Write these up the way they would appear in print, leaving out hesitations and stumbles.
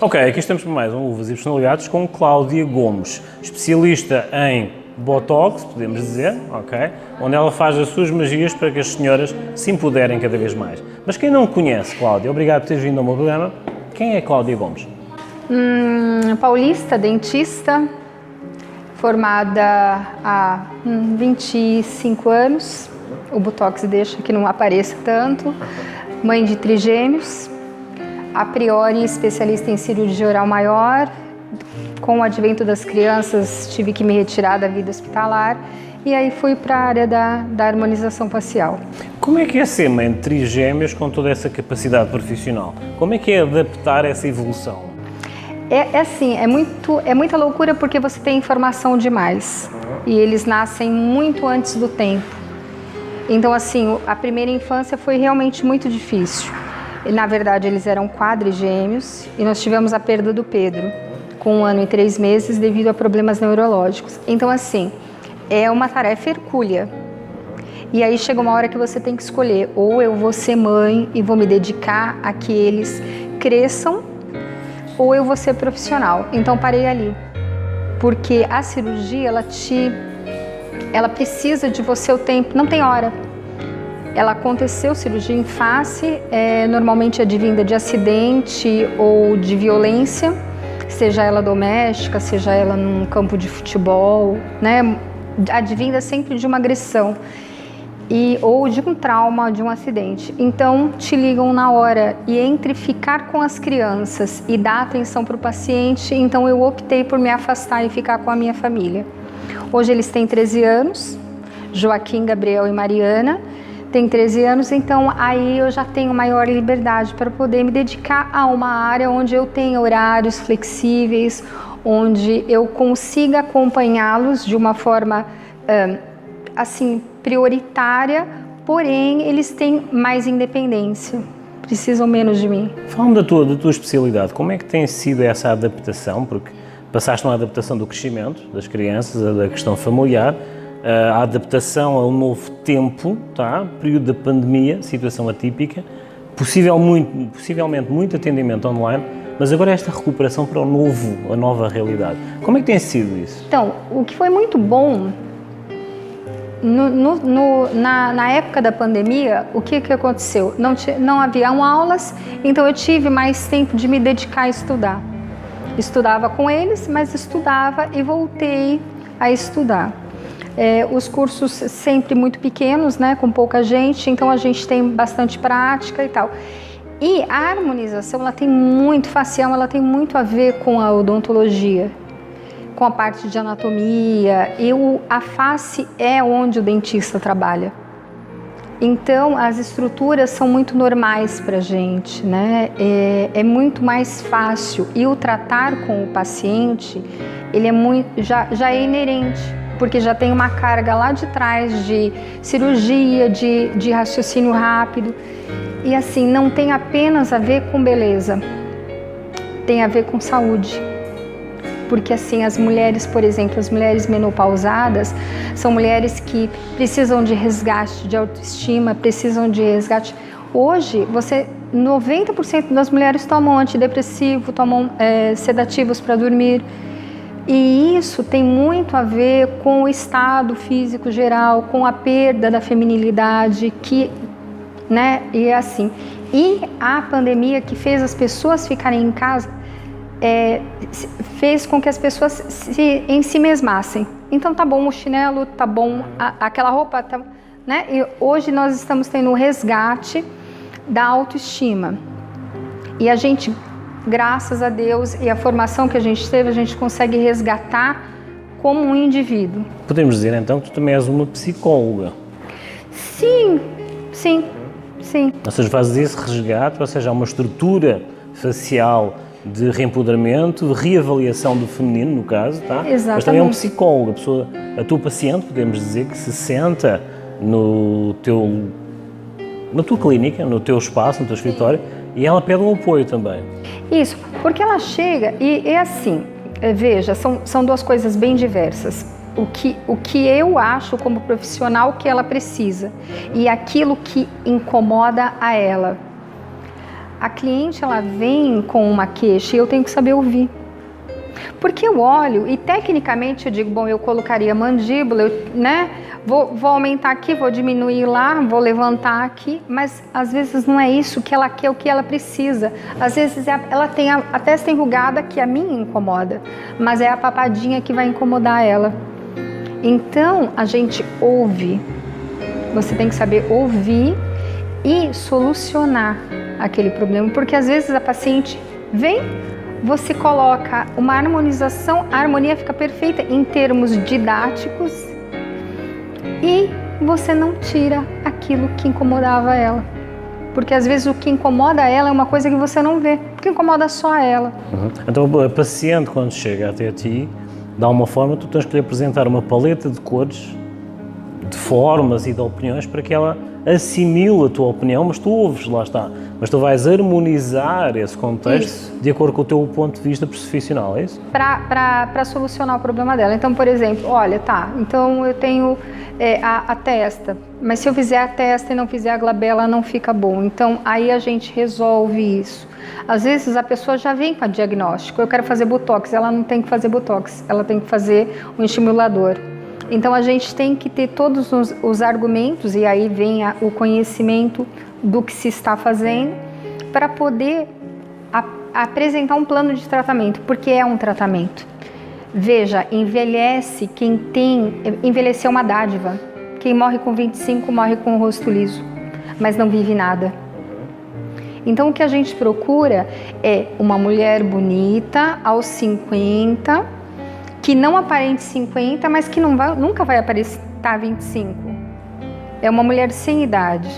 Ok, aqui estamos para mais um Luvas e Personalidades com Cláudia Gomes, especialista em Botox, podemos dizer, ok? Onde ela faz as suas magias para que as senhoras se empoderem cada vez mais. Mas quem não conhece Cláudia, obrigado por teres vindo ao meu programa, quem é Cláudia Gomes? Paulista, dentista, formada há 25 anos, o Botox deixa que não apareça tanto, mãe de trigêmeos, a priori especialista em cirurgia oral maior, com o advento das crianças tive que me retirar da vida hospitalar e aí fui para a área da harmonização facial. Como é que é ser mãe de trigêmeos com toda essa capacidade profissional? Como é que é adaptar essa evolução? É muita loucura porque você tem informação demais e eles nascem muito antes do tempo. Então assim, a primeira infância foi realmente muito difícil. E, na verdade eles eram quadrigêmeos e nós tivemos a perda do Pedro com 1 ano e 3 meses devido a problemas neurológicos. Então assim, é uma tarefa hercúlea. E aí chega uma hora que você tem que escolher, ou eu vou ser mãe e vou me dedicar a que eles cresçam, ou eu vou ser profissional. Então parei ali, porque a cirurgia ela precisa de você o tempo, não tem hora. Ela aconteceu, cirurgia em face, normalmente advinda de acidente ou de violência, seja ela doméstica, seja ela num campo de futebol, né? Advinda sempre de uma agressão ou de um trauma, de um acidente. Então te ligam na hora e entre ficar com as crianças e dar atenção para o paciente, então eu optei por me afastar e ficar com a minha família. Hoje eles têm 13 anos, Joaquim, Gabriel e Mariana têm 13 anos, então aí eu já tenho maior liberdade para poder me dedicar a uma área onde eu tenha horários flexíveis, onde eu consiga acompanhá-los de uma forma assim, prioritária, porém eles têm mais independência, precisam menos de mim. Fala-me da tua especialidade, como é que tem sido essa adaptação? Porque passaste uma adaptação do crescimento das crianças, da questão familiar, a adaptação ao novo tempo, tá? Período da pandemia, situação atípica, possivelmente muito atendimento online, mas agora esta recuperação para a nova realidade. Como é que tem sido isso? Então, o que foi muito bom na época da pandemia, o que aconteceu? Não haviam aulas, então eu tive mais tempo de me dedicar a estudar. Estudava com eles, mas estudava e voltei a estudar. Os cursos sempre muito pequenos, né, com pouca gente, então a gente tem bastante prática e tal. E a harmonização, ela tem muito facial, ela tem muito a ver com a odontologia, com a parte de anatomia, a face é onde o dentista trabalha. Então, as estruturas são muito normais para a gente, né? É muito mais fácil. E o tratar com o paciente, ele já é inerente, porque já tem uma carga lá de trás de cirurgia, de raciocínio rápido. E assim, não tem apenas a ver com beleza, tem a ver com saúde. Porque assim, as mulheres, por exemplo, as mulheres menopausadas, são mulheres que precisam de resgate de autoestima, precisam de resgate. Hoje, 90% das mulheres tomam antidepressivo, tomam sedativos para dormir. E isso tem muito a ver com o estado físico geral, com a perda da feminilidade, né? E assim. E a pandemia que fez as pessoas ficarem em casa, fez com que as pessoas em si mesmassem. Então tá bom o chinelo, tá bom aquela roupa, tá, né? E hoje nós estamos tendo um resgate da autoestima. E a gente, graças a Deus e a formação que a gente teve, a gente consegue resgatar como um indivíduo. Podemos dizer então que tu também és uma psicóloga? Sim. Ou seja, fazes esse resgate, ou seja, há uma estrutura facial de reempoderamento, de reavaliação do feminino, no caso, tá? Exatamente. Mas também é um psicólogo, a tua paciente, podemos dizer, que se senta na tua clínica, no teu espaço, no teu escritório, e ela pede um apoio também. Isso, porque ela chega e é assim, veja, são duas coisas bem diversas. O que eu acho como profissional que ela precisa e aquilo que incomoda a ela. a cliente ela vem com uma queixa e eu tenho que saber ouvir. Porque eu olho e tecnicamente eu digo, bom, eu colocaria a mandíbula, né? Vou aumentar aqui, vou diminuir lá, vou levantar aqui, mas às vezes não é isso que ela quer, o que ela precisa. Às vezes ela tem a testa enrugada que a mim incomoda, mas é a papadinha que vai incomodar ela. Então a gente ouve, você tem que saber ouvir e solucionar aquele problema, porque às vezes a paciente vem, você coloca uma harmonização, a harmonia fica perfeita em termos didáticos e você não tira aquilo que incomodava ela. Porque às vezes o que incomoda ela é uma coisa que você não vê, porque incomoda só ela. Então a paciente, quando chega até ti, de alguma forma tu tens que lhe apresentar uma paleta de cores, de formas e de opiniões para que ela assimile a tua opinião, mas tu ouves, lá está. Mas tu vais harmonizar esse contexto de acordo com o teu ponto de vista profissional, é isso? Para solucionar o problema dela. Então, por exemplo, olha, tá, então eu tenho a testa, mas se eu fizer a testa e não fizer a glabela, não fica bom. Então, aí a gente resolve isso. Às vezes a pessoa já vem com a diagnóstico, eu quero fazer botox, ela não tem que fazer botox, ela tem que fazer um estimulador. Então a gente tem que ter todos os argumentos, e aí vem o conhecimento do que se está fazendo, para poder apresentar um plano de tratamento, porque é um tratamento. Veja, envelhece envelhecer é uma dádiva. Quem morre com 25 morre com o rosto liso, mas não vive nada. Então o que a gente procura é uma mulher bonita aos 50, que não aparente 50, mas que nunca vai aparentar 25. É uma mulher sem idade.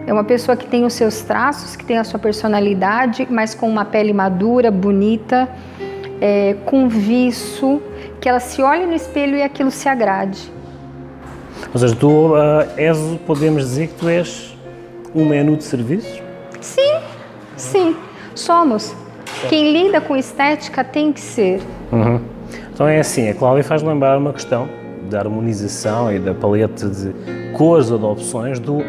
É uma pessoa que tem os seus traços, que tem a sua personalidade, mas com uma pele madura, bonita, com viço, que ela se olhe no espelho e aquilo se agrade. Ou seja, podemos dizer que tu és um menu de serviços? Sim, somos. Quem lida com estética tem que ser. Então é assim, a Cláudia faz lembrar uma questão da harmonização e da paleta de cores ou de opções do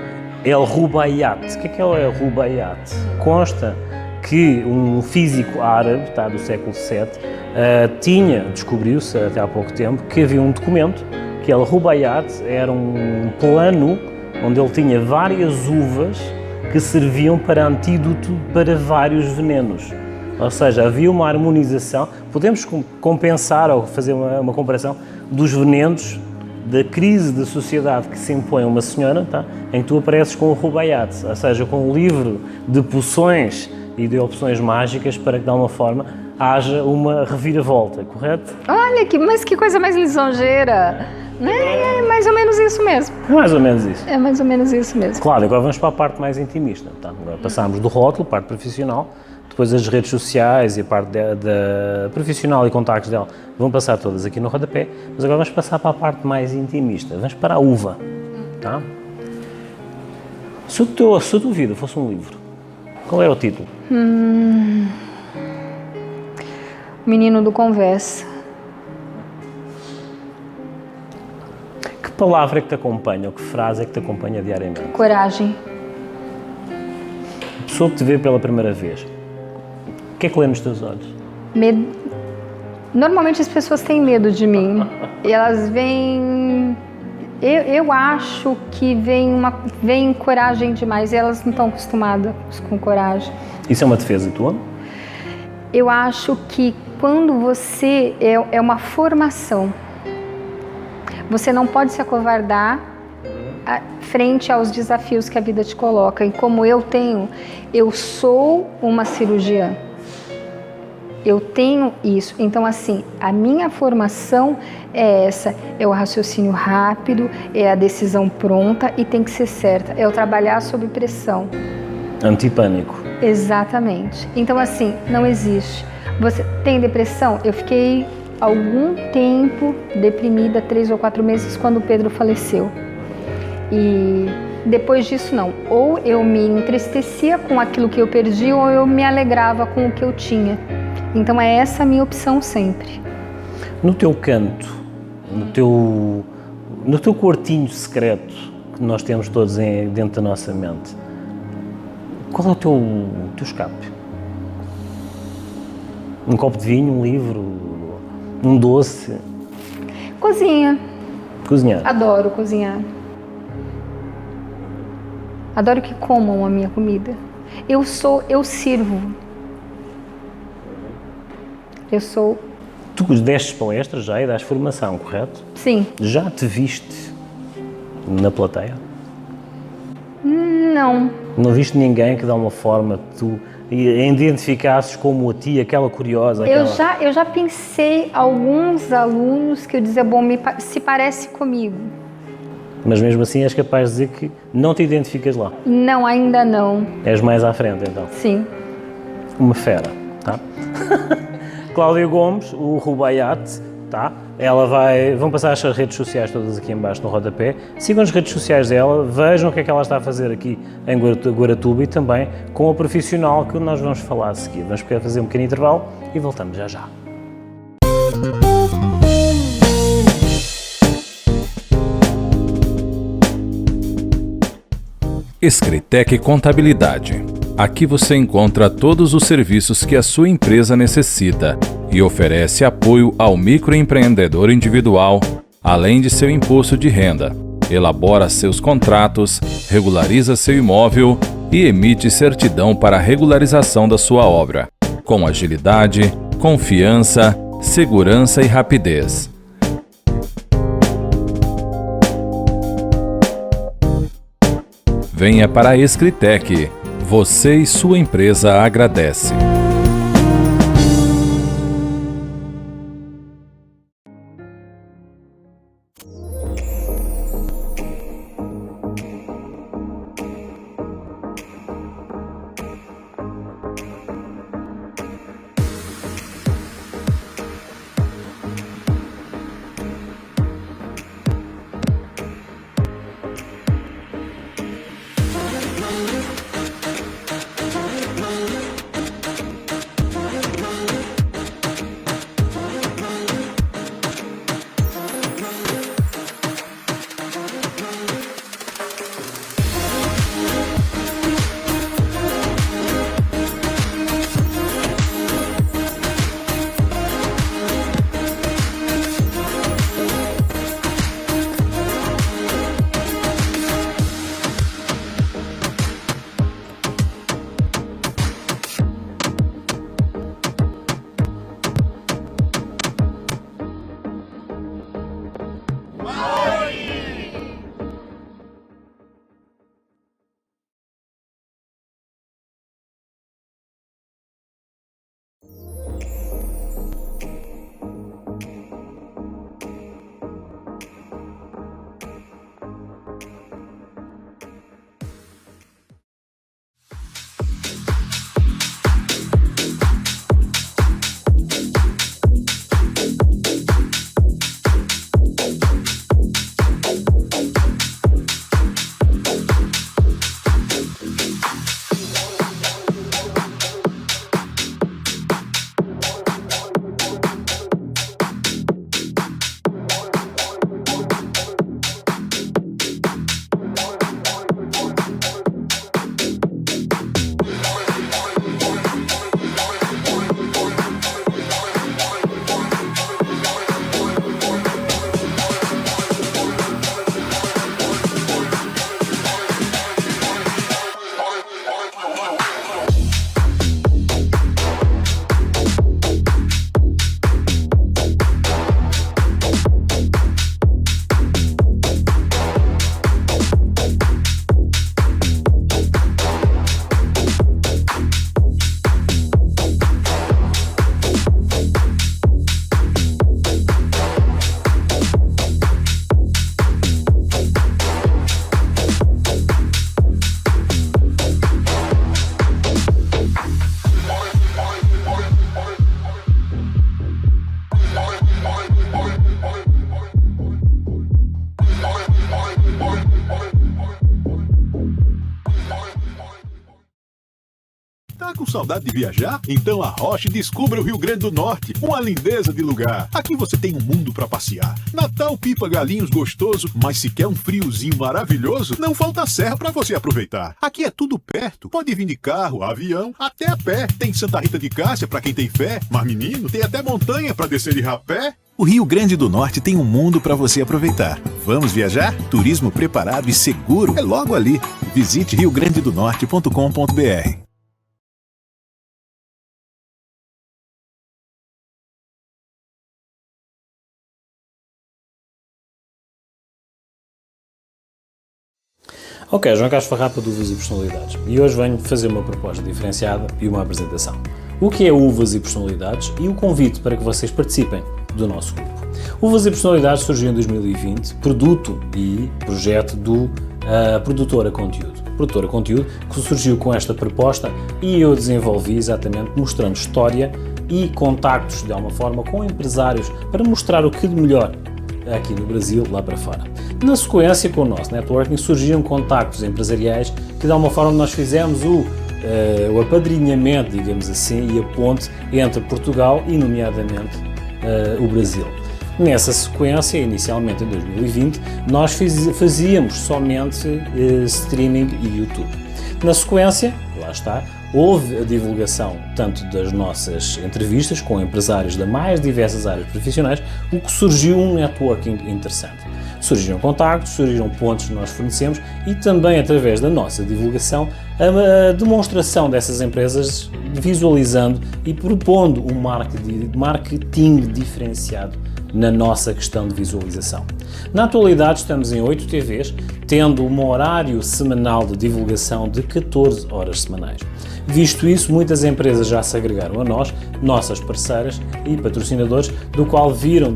El Rubaiyat. O que é o El Rubaiyat? Consta que um físico árabe, do século VII, descobriu-se até há pouco tempo, que havia um documento, que El Rubaiyat era um plano onde ele tinha várias uvas que serviam para antídoto para vários venenos. Ou seja, havia uma harmonização, podemos compensar ou fazer uma comparação dos venenos da crise da sociedade que se impõe a uma senhora, em que tu apareces com o Rubaiyat, ou seja, com um livro de poções e de opções mágicas para que de alguma forma haja uma reviravolta, correto? Olha, mas que coisa mais lisonjeira! É mais ou menos isso mesmo. É mais ou menos isso. É mais ou menos isso mesmo. Claro, agora vamos para a parte mais intimista. Agora passámos do rótulo, parte profissional, depois as redes sociais e a parte da profissional e contactos dela vão passar todas aqui no rodapé, mas agora vamos passar para a parte mais intimista. Vamos para a uva. Tá? Se a tua vida fosse um livro, qual era o título? Menino do Conversa. Que palavra é que te acompanha, ou que frase é que te acompanha diariamente? Coragem. A pessoa que te vê pela primeira vez, o que é que lê nos teus olhos? Medo. Normalmente as pessoas têm medo de mim. E elas veem... Eu acho que vem coragem demais. E elas não estão acostumadas com coragem. Isso é uma defesa tua? Eu acho que quando você... É uma formação. Você não pode se acovardar frente aos desafios que a vida te coloca. E como eu sou uma cirurgiã. Eu tenho isso. Então, assim, a minha formação é essa. É o raciocínio rápido, é a decisão pronta e tem que ser certa. É o trabalhar sob pressão. Antipânico. Exatamente. Então, assim, não existe. Você tem depressão? Eu fiquei algum tempo deprimida, 3 ou 4 meses, quando o Pedro faleceu. E depois disso, não. Ou eu me entristecia com aquilo que eu perdi, ou eu me alegrava com o que eu tinha. Então é essa a minha opção sempre. No teu canto, no teu quartinho secreto, que nós temos todos dentro da nossa mente, Qual é o teu escape? Um copo de vinho, um livro, um doce? Cozinha. Cozinhar. Adoro cozinhar. Adoro que comam a minha comida. Eu sirvo. Eu sou... Tu destes palestras já e dás formação, correto? Sim. Já te viste na plateia? Não. Não viste ninguém que dá uma forma que tu identificasses como a ti, aquela curiosa? Eu já pensei alguns alunos que eu dizia, bom, se parece comigo. Mas mesmo assim és capaz de dizer que não te identificas lá? Não, ainda não. És mais à frente então? Sim. Uma fera, tá? Cláudia Gomes, o Rubaiyat, tá? Vão passar as redes sociais todas aqui em baixo no rodapé. Sigam as redes sociais dela, vejam o que é que ela está a fazer aqui em Guaratuba e também com a profissional que nós vamos falar a seguir. Vamos fazer um pequeno intervalo e voltamos já já. Escritec Contabilidade. Aqui você encontra todos os serviços que a sua empresa necessita e oferece apoio ao microempreendedor individual, além de seu imposto de renda. Elabora seus contratos, regulariza seu imóvel e emite certidão para a regularização da sua obra, com agilidade, confiança, segurança e rapidez. Venha para a Escritec. Você e sua empresa agradecem. saudade de viajar? Então arroche e descubra o Rio Grande do Norte, uma lindeza de lugar. Aqui você tem um mundo para passear. Natal, Pipa, Galinhos, gostoso, mas se quer um friozinho maravilhoso, não falta serra para você aproveitar. Aqui é tudo perto, pode vir de carro, avião, até a pé. Tem Santa Rita de Cássia para quem tem fé, mas menino, tem até montanha para descer de rapé. O Rio Grande do Norte tem um mundo para você aproveitar. Vamos viajar? Turismo preparado e seguro é logo ali. Visite riograndedonorte.com.br. Ok, João Carlos Farrapa do Uvas e Personalidades, e hoje venho fazer uma proposta diferenciada e uma apresentação. O que é Uvas e Personalidades e o convite para que vocês participem do nosso grupo. Uvas e Personalidades surgiu em 2020, produto e projeto do Produtora Conteúdo. Produtora Conteúdo que surgiu com esta proposta e eu desenvolvi exatamente mostrando história e contactos de alguma forma com empresários para mostrar o que de melhor aqui no Brasil, lá para fora. Na sequência, com o nosso networking, surgiram contactos empresariais que de alguma forma nós fizemos o apadrinhamento, digamos assim, e a ponte entre Portugal e, nomeadamente, o Brasil. Nessa sequência, inicialmente em 2020, nós fazíamos somente streaming e YouTube. Na sequência, lá está, houve a divulgação tanto das nossas entrevistas com empresários das mais diversas áreas profissionais, o que surgiu um networking interessante. Surgiram contactos, surgiram pontos que nós fornecemos e também através da nossa divulgação a demonstração dessas empresas visualizando e propondo um marketing diferenciado na nossa questão de visualização. Na atualidade estamos em 8 TVs, tendo um horário semanal de divulgação de 14 horas semanais. Visto isso, muitas empresas já se agregaram a nós, nossas parceiras e patrocinadores, do qual viram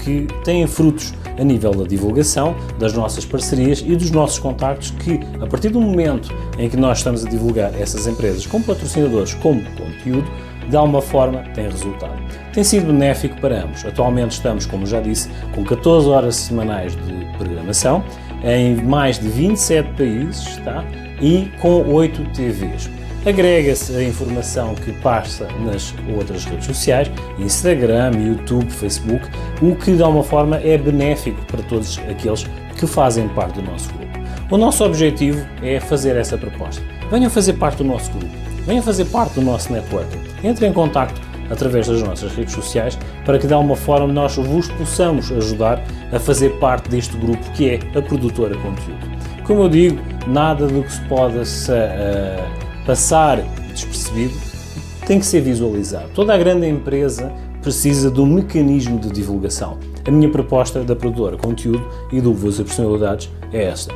que têm frutos a nível da divulgação, das nossas parcerias e dos nossos contactos que, a partir do momento em que nós estamos a divulgar essas empresas como patrocinadores, como conteúdo, de alguma forma tem resultado. Tem sido benéfico para ambos. Atualmente estamos, como já disse, com 14 horas semanais de programação, em mais de 27 países, tá? E com 8 TVs. Agrega-se a informação que passa nas outras redes sociais, Instagram, YouTube, Facebook, o que de alguma forma é benéfico para todos aqueles que fazem parte do nosso grupo. O nosso objetivo é fazer essa proposta. Venham fazer parte do nosso grupo, venham fazer parte do nosso networking. Entrem em contacto através das nossas redes sociais para que de alguma forma nós vos possamos ajudar a fazer parte deste grupo que é a Produtora Conteúdo. Como eu digo, nada do que se pode passar despercebido tem que ser visualizado. Toda a grande empresa precisa de um mecanismo de divulgação. A minha proposta da Produtora Conteúdo e do Uvas e Personalidades é esta.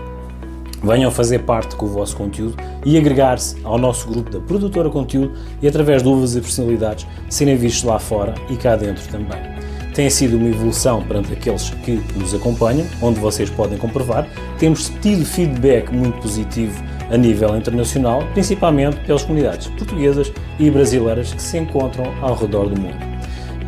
Venham fazer parte com o vosso conteúdo e agregar-se ao nosso grupo da Produtora Conteúdo e através de Uvas e Personalidades serem vistos lá fora e cá dentro também. Tem sido uma evolução perante aqueles que nos acompanham, onde vocês podem comprovar. Temos tido feedback muito positivo a nível internacional, principalmente pelas comunidades portuguesas e brasileiras que se encontram ao redor do mundo.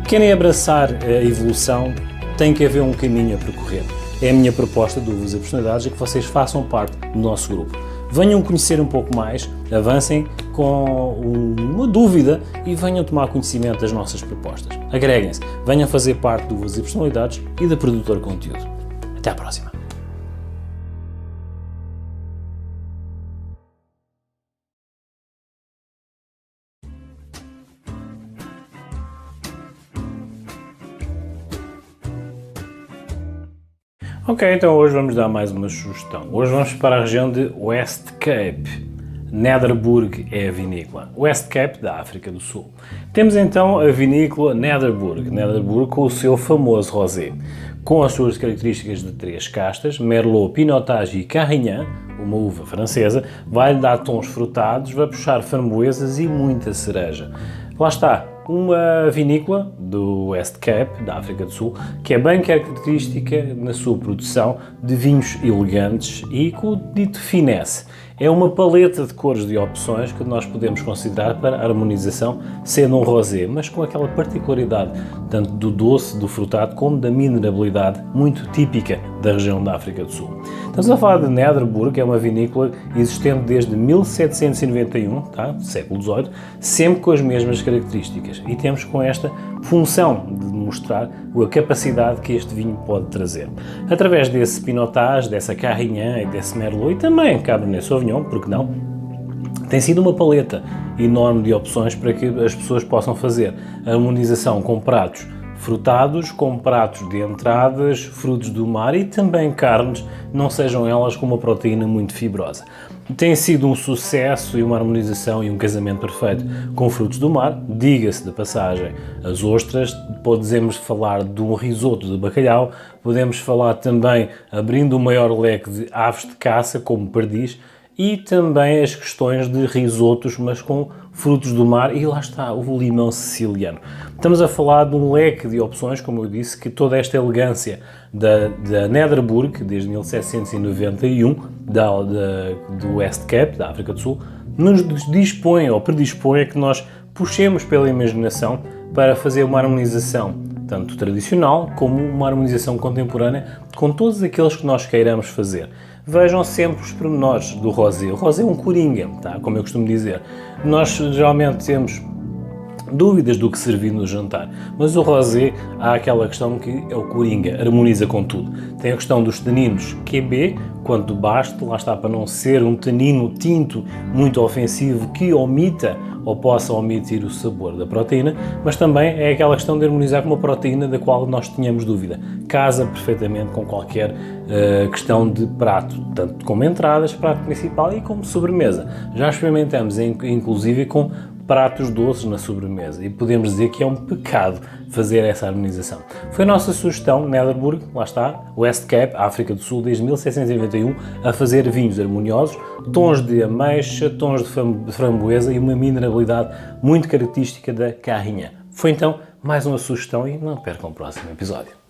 Querem abraçar a evolução, tem que haver um caminho a percorrer. É a minha proposta do Uvas e Personalidades é que vocês façam parte do nosso grupo. Venham conhecer um pouco mais, avancem com uma dúvida e venham tomar conhecimento das nossas propostas. Agreguem-se, venham fazer parte do Uvas e Personalidades e da Produtora Conteúdo. Até à próxima! Ok, então hoje vamos dar mais uma sugestão. Hoje vamos para a região de West Cape. Netherburg é a vinícola. West Cape, da África do Sul. Temos então a vinícola Netherburg. Netherburg com o seu famoso rosé. Com as suas características de 3 castas, Merlot, Pinotage e Carignan, uma uva francesa, vai-lhe dar tons frutados, vai puxar framboesas e muita cereja. Lá está, uma vinícola do West Cape, da África do Sul, que é bem característica na sua produção de vinhos elegantes e com o dito finesse. É uma paleta de cores de opções que nós podemos considerar para a harmonização, sendo um rosé, mas com aquela particularidade tanto do doce, do frutado, como da mineralidade muito típica da região da África do Sul. Estamos a falar de Nederburg, que é uma vinícola existente desde 1791, tá? Século XVIII, sempre com as mesmas características. E temos com esta função de mostrar a capacidade que este vinho pode trazer. Através desse Pinotage, dessa Carignan e desse Merlot e também Cabernet Sauvignon, porque não, tem sido uma paleta enorme de opções para que as pessoas possam fazer a harmonização com pratos frutados, com pratos de entradas, frutos do mar e também carnes, não sejam elas com uma proteína muito fibrosa. Tem sido um sucesso e uma harmonização e um casamento perfeito com frutos do mar, diga-se de passagem, as ostras, podemos falar de um risoto de bacalhau, podemos falar também, abrindo o maior leque de aves de caça, como perdiz, e também as questões de risotos, mas com frutos do mar, e lá está, o limão siciliano. Estamos a falar de um leque de opções, como eu disse, que toda esta elegância da Nederburg, desde 1791, do West Cape, da África do Sul, nos dispõe ou predispõe a que nós puxemos pela imaginação para fazer uma harmonização tanto tradicional como uma harmonização contemporânea com todos aqueles que nós queiramos fazer. Vejam sempre os pormenores do rosé. O rosé é um coringa, tá? Como eu costumo dizer. Nós geralmente temos dúvidas do que servir no jantar, mas o rosé há aquela questão que é o coringa, harmoniza com tudo. Tem a questão dos taninos QB, quanto baste, lá está, para não ser um tanino tinto muito ofensivo que omita ou possa omitir o sabor da proteína, mas também é aquela questão de harmonizar com uma proteína da qual nós tínhamos dúvida. Casa perfeitamente com qualquer questão de prato, tanto como entradas, prato principal e como sobremesa. Já experimentamos, inclusive, com pratos doces na sobremesa e podemos dizer que é um pecado fazer essa harmonização. Foi a nossa sugestão, Nederburg, lá está, West Cape, África do Sul, desde 1791, a fazer vinhos harmoniosos, tons de ameixa, tons de framboesa e uma mineralidade muito característica da Carignan. Foi então mais uma sugestão e não percam o próximo episódio.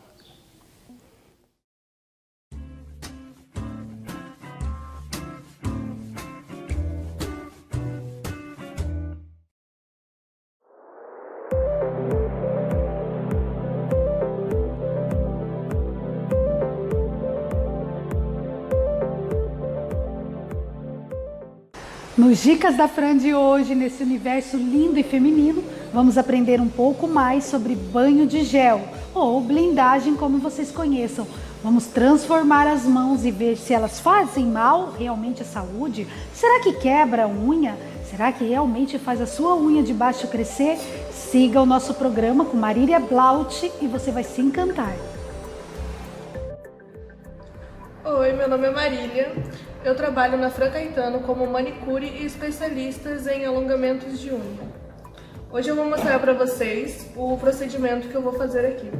Nos Dicas da Fran de hoje, nesse universo lindo e feminino, vamos aprender um pouco mais sobre banho de gel, ou blindagem, como vocês conheçam. Vamos transformar as mãos e ver se elas fazem mal realmente à saúde. Será que quebra a unha? Será que realmente faz a sua unha de baixo crescer? Siga o nosso programa com Marília Blaut e você vai se encantar. Oi, meu nome é Marília. Eu trabalho na Fran Caetano como manicure e especialistas em alongamentos de unha. Hoje eu vou mostrar para vocês o procedimento que eu vou fazer aqui.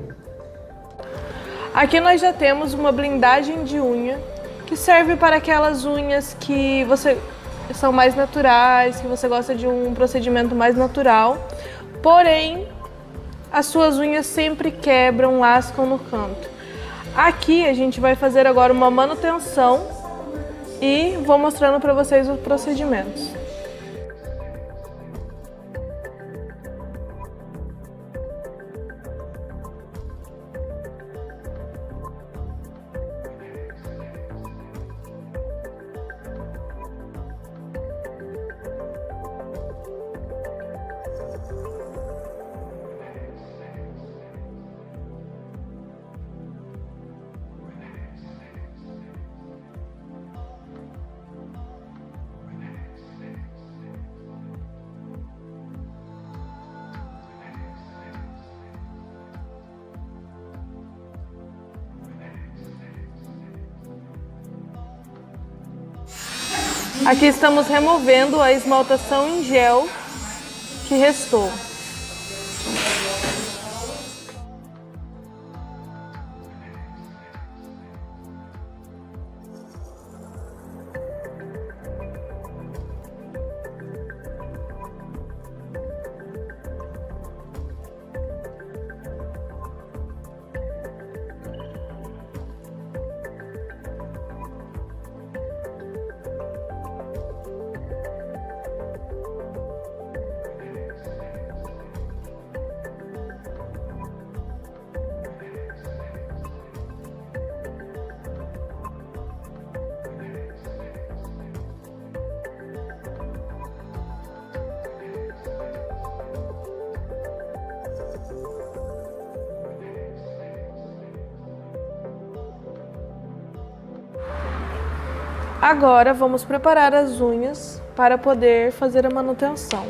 Aqui nós já temos uma blindagem de unha que serve para aquelas unhas que são mais naturais, que você gosta de um procedimento mais natural, porém as suas unhas sempre quebram, lascam no canto. Aqui a gente vai fazer agora uma manutenção e vou mostrando para vocês os procedimentos. Aqui estamos removendo a esmaltação em gel que restou. Agora vamos preparar as unhas para poder fazer a manutenção.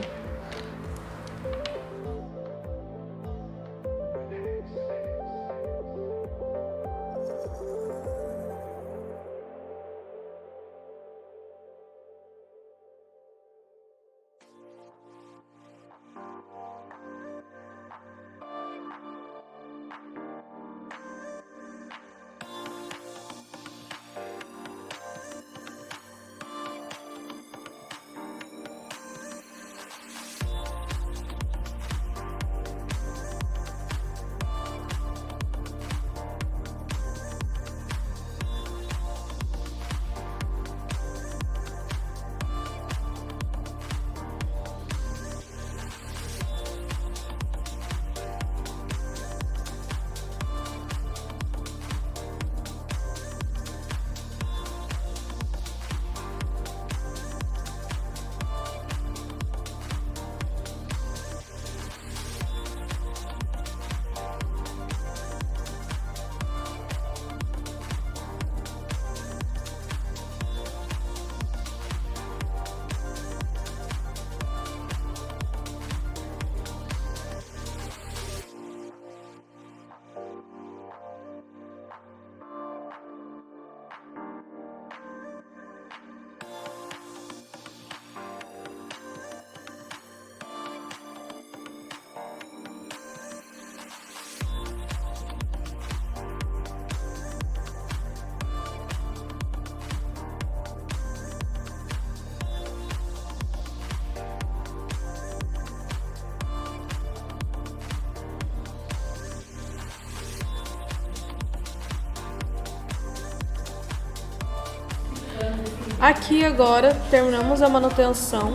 Aqui agora terminamos a manutenção,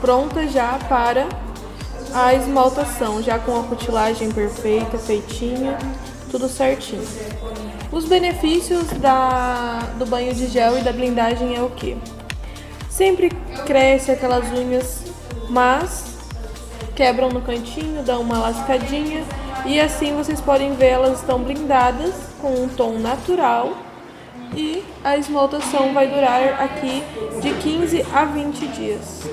pronta já para a esmaltação, já com a cutilagem perfeita, feitinha, tudo certinho. Os benefícios do banho de gel e da blindagem é o quê? Sempre cresce aquelas unhas, mas quebram no cantinho, dão uma lascadinha e assim vocês podem ver, elas estão blindadas com um tom natural. E a esmaltação vai durar aqui de 15 a 20 dias.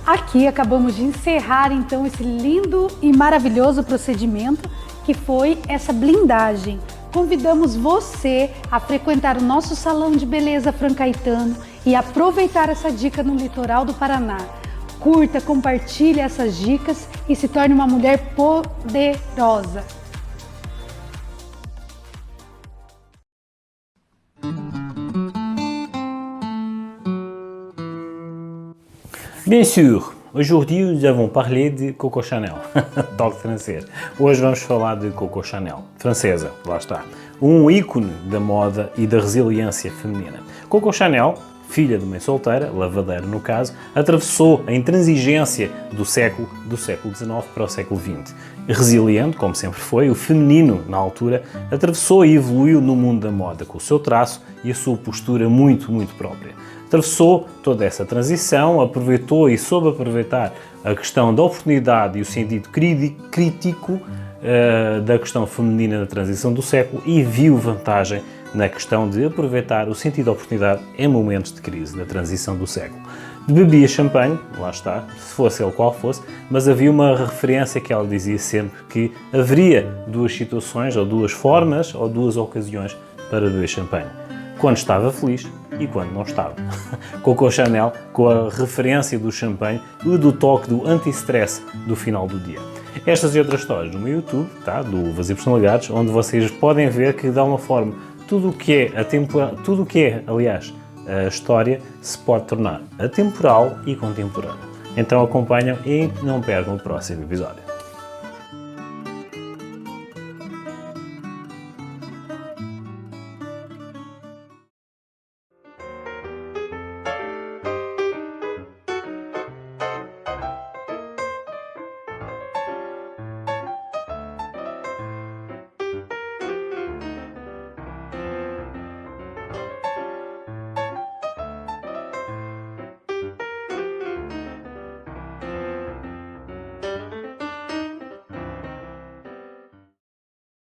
Aqui acabamos de encerrar então esse lindo e maravilhoso procedimento que foi essa blindagem. Convidamos você a frequentar o nosso salão de beleza Fran Caetano e aproveitar essa dica no litoral do Paraná. Curta, compartilhe essas dicas e se torne uma mulher poderosa. Bien sûr, aujourd'hui nous avons parlé de Coco Chanel, toque francês. Hoje vamos falar de Coco Chanel, francesa, lá está. Um ícone da moda e da resiliência feminina. Coco Chanel, filha de mãe solteira, lavadeira no caso, atravessou a intransigência do século XIX para o século XX. Resiliente, como sempre foi, o feminino, na altura, atravessou e evoluiu no mundo da moda, com o seu traço e a sua postura muito própria. Atravessou toda essa transição, aproveitou e soube aproveitar a questão da oportunidade e o sentido crítico da questão feminina na transição do século e viu vantagem na questão de aproveitar o sentido da oportunidade em momentos de crise, na transição do século. Bebia champanhe, lá está, se fosse ele qual fosse, mas havia uma referência que ela dizia sempre que haveria duas situações, ou duas formas, ou duas ocasiões para beber champanhe. Quando estava feliz e quando não estava. Coco Chanel, com a referência do champanhe e do toque do anti-stress do final do dia. Estas e outras histórias no meu YouTube, tá? Do Vazio Personalidades, onde vocês podem ver que, de alguma forma, tudo o que é, aliás, a história se pode tornar atemporal e contemporâneo. Então acompanham e não percam o próximo episódio.